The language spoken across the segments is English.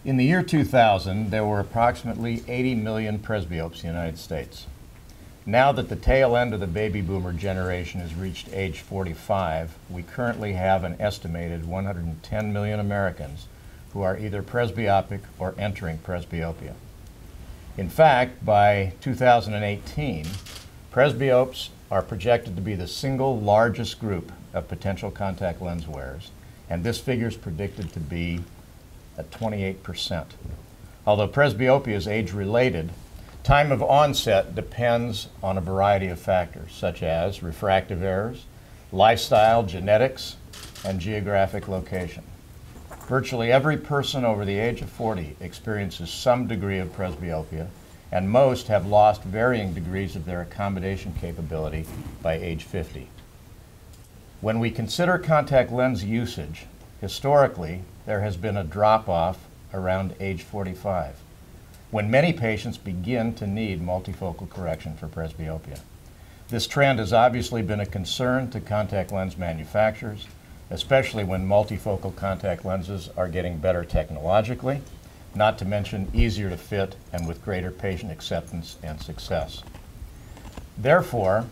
In the year 2000, there were approximately 80 million presbyopes in the United States. Now that the tail end of the baby boomer generation has reached age 45, we currently have an estimated 110 million Americans who are either presbyopic or entering presbyopia. In fact, by 2018, presbyopes are projected to be the single largest group of potential contact lens wearers, and this figure is predicted to be at 28%. Although presbyopia is age-related, time of onset depends on a variety of factors, such as refractive errors, lifestyle, genetics, and geographic location. Virtually every person over the age of 40 experiences some degree of presbyopia, and most have lost varying degrees of their accommodation capability by age 50. When we consider contact lens usage, historically, there has been a drop-off around age 45, when many patients begin to need multifocal correction for presbyopia. This trend has obviously been a concern to contact lens manufacturers, especially when multifocal contact lenses are getting better technologically, not to mention easier to fit and with greater patient acceptance and success. Therefore,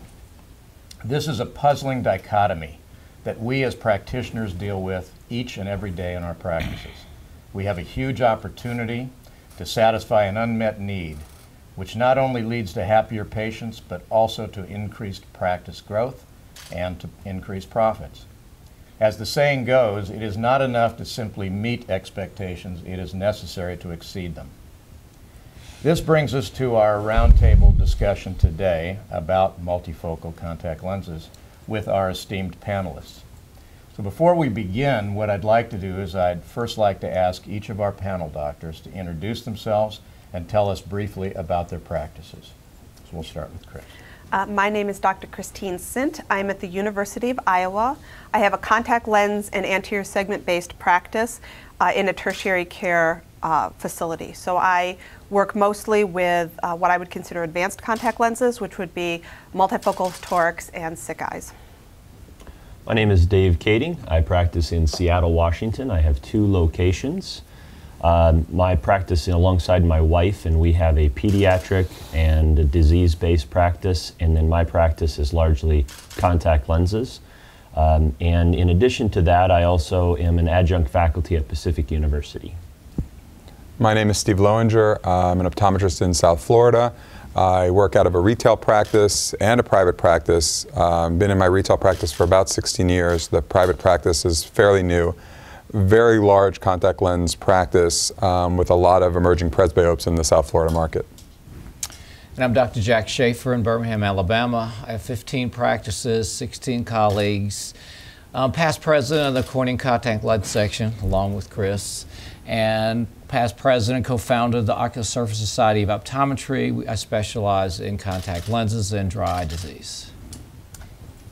this is a puzzling dichotomy that we as practitioners deal with each and every day in our practices. We have a huge opportunity to satisfy an unmet need, which not only leads to happier patients, but also to increased practice growth and to increased profits. As the saying goes, it is not enough to simply meet expectations, it is necessary to exceed them. This brings us to our roundtable discussion today about multifocal contact lenses with our esteemed panelists. So before we begin, what I'd like to do is I'd first like to ask each of our panel doctors to introduce themselves and tell us briefly about their practices. So we'll start with Chris. My name is Dr. Christine Sint. I'm at the University of Iowa. I have a contact lens and anterior segment-based practice in a tertiary care facility. So I work mostly with what I would consider advanced contact lenses, which would be multifocal torics and sick eyes. My name is Dave Kading. I practice in Seattle, Washington. I have 2 locations. My practice alongside my wife, and we have a pediatric and a disease-based practice, and then my practice is largely contact lenses. And in addition to that, I also am an adjunct faculty at Pacific University. My name is Steve Lowinger. I'm an optometrist in South Florida. I work out of a retail practice and a private practice. Been in my retail practice for about 16 years. The private practice is fairly new. Very large contact lens practice with a lot of emerging presbyopes in the South Florida market. And I'm Dr. Jack Schaefer in Birmingham, Alabama. I have 15 practices, 16 colleagues. I'm past president of the Cornea Contact Lens section, along with Chris, and past president and co-founder of the Ocular Surface Society of Optometry. I specialize in contact lenses and dry eye disease.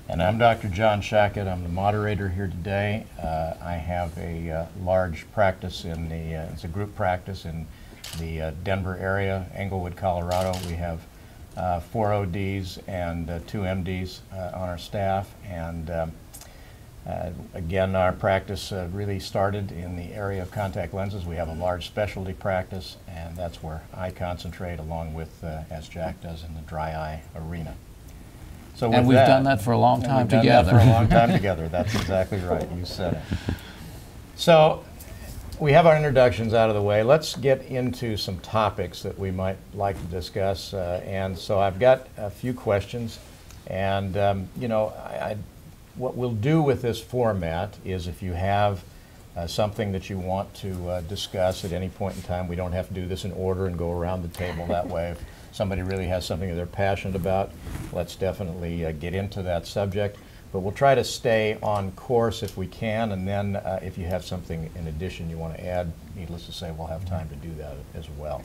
And I'm Dr. John Shackett. I'm the moderator here today. I have a large practice in the, it's a group practice in the Denver area, Englewood, Colorado. We have 4 ODs and 2 MDs on our staff. And again, our practice really started in the area of contact lenses. We have a large specialty practice, and that's where I concentrate along with, as Jack does, in the dry eye arena. So and we've done that for a long time together. For a long time together. That's exactly right. You said it. So we have our introductions out of the way. Let's get into some topics that we might like to discuss. And so I've got a few questions. And, you know, what we'll do with this format is if you have something that you want to discuss at any point in time, we don't have to do this in order and go around the table that way. If somebody really has something that they're passionate about, let's definitely get into that subject. But we'll try to stay on course if we can, and then if you have something in addition you want to add, needless to say, we'll have time to do that as well.